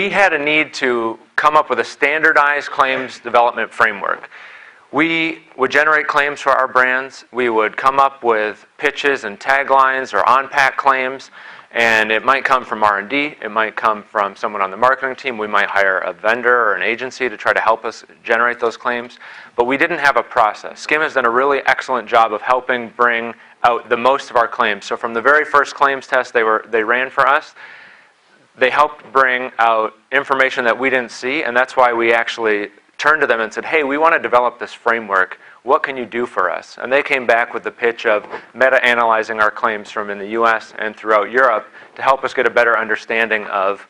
we had a need to come up with a standardized claims development framework. We would generate claims for our brands. We would come up with pitches and taglines or on-pack claims, and it might come from R&D. It might come from someone on the marketing team. We might hire a vendor or an agency to try to help us generate those claims. But we didn't have a process. SKIM has done a really excellent job of helping bring out the most of our claims. So from the very first claims test they ran for us, they helped bring out information that we didn't see, and that's why we actually turned to them and said, hey, we want to develop this framework. What can you do for us? And they came back with the pitch of meta-analyzing our claims from in the US and throughout Europe to help us get a better understanding of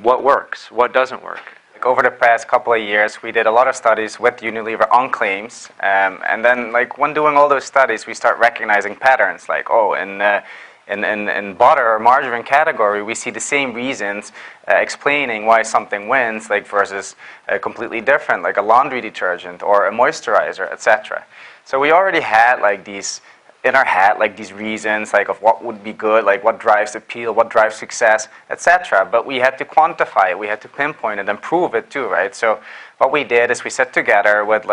what works, what doesn't work. Over the past couple of years, we did a lot of studies with Unilever on claims, and then when doing all those studies, we start recognizing patterns, like, oh, in butter or margarine category, we see the same reasons explaining why something wins, versus completely different, like a laundry detergent or a moisturizer, etc. So we already had these in our head, these reasons, of what would be good, what drives appeal, what drives success, etc. But we had to quantify it, we had to pinpoint it and prove it too, right? So what we did is we sat together with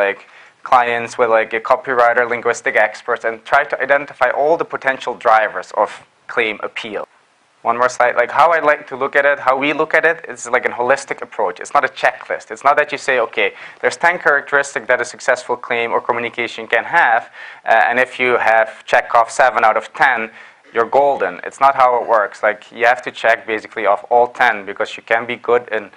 clients, with a copywriter, linguistic experts, and tried to identify all the potential drivers of claim appeal. One more slide. How I like to look at it, how we look at it, is like a holistic approach. It's not a checklist. It's not that you say, okay, there's 10 characteristics that a successful claim or communication can have, and if you have check off 7 out of 10, you're golden. It's not how it works. You have to check basically off all 10, because you can be good and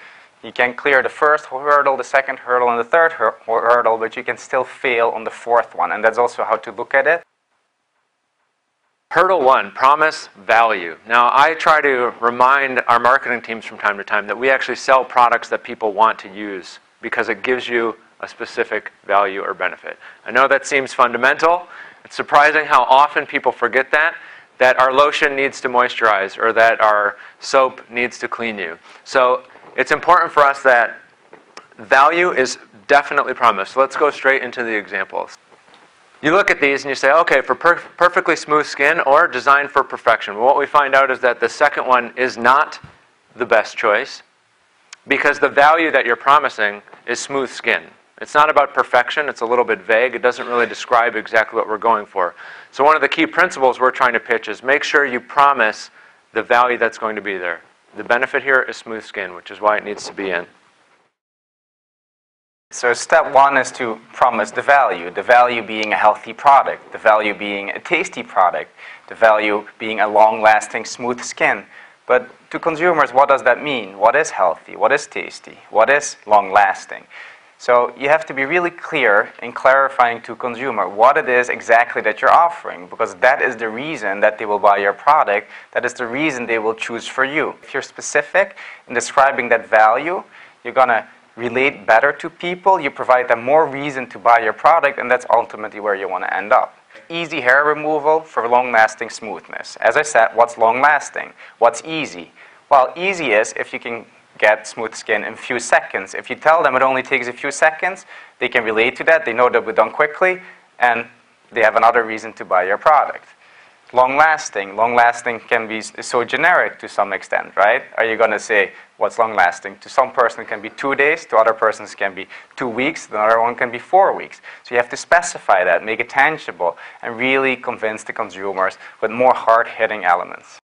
you can clear the first hurdle, the second hurdle, and the third hurdle, but you can still fail on the fourth one, and that's also how to look at it. Hurdle 1, promise value. Now, I try to remind our marketing teams from time to time that we actually sell products that people want to use because it gives you a specific value or benefit. I know that seems fundamental. It's surprising how often people forget that our lotion needs to moisturize or that our soap needs to clean you. So it's important for us that value is definitely promised. So let's go straight into the examples. You look at these and you say, okay, for perfectly smooth skin or designed for perfection. Well, what we find out is that the second one is not the best choice because the value that you're promising is smooth skin. It's not about perfection. It's a little bit vague. It doesn't really describe exactly what we're going for. So one of the key principles we're trying to pitch is make sure you promise the value that's going to be there. The benefit here is smooth skin, which is why it needs to be in. So step 1 is to promise the value being a healthy product, the value being a tasty product, the value being a long-lasting smooth skin. But to consumers, what does that mean? What is healthy? What is tasty? What is long-lasting? So you have to be really clear in clarifying to consumer what it is exactly that you're offering, because that is the reason that they will buy your product. That is the reason they will choose for you. If you're specific in describing that value, you're going to relate better to people, you provide them more reason to buy your product, and that's ultimately where you want to end up. Easy hair removal for long-lasting smoothness. As I said, what's long-lasting? What's easy? Well, easy is if you can get smooth skin in a few seconds. If you tell them it only takes a few seconds, they can relate to that, they know that we're done quickly, and they have another reason to buy your product. Long-lasting. Long-lasting can be so generic to some extent, right? Are you going to say what's long-lasting? To some person it can be 2 days, to other persons it can be 2 weeks, to another one can be 4 weeks. So you have to specify that, make it tangible, and really convince the consumers with more hard-hitting elements.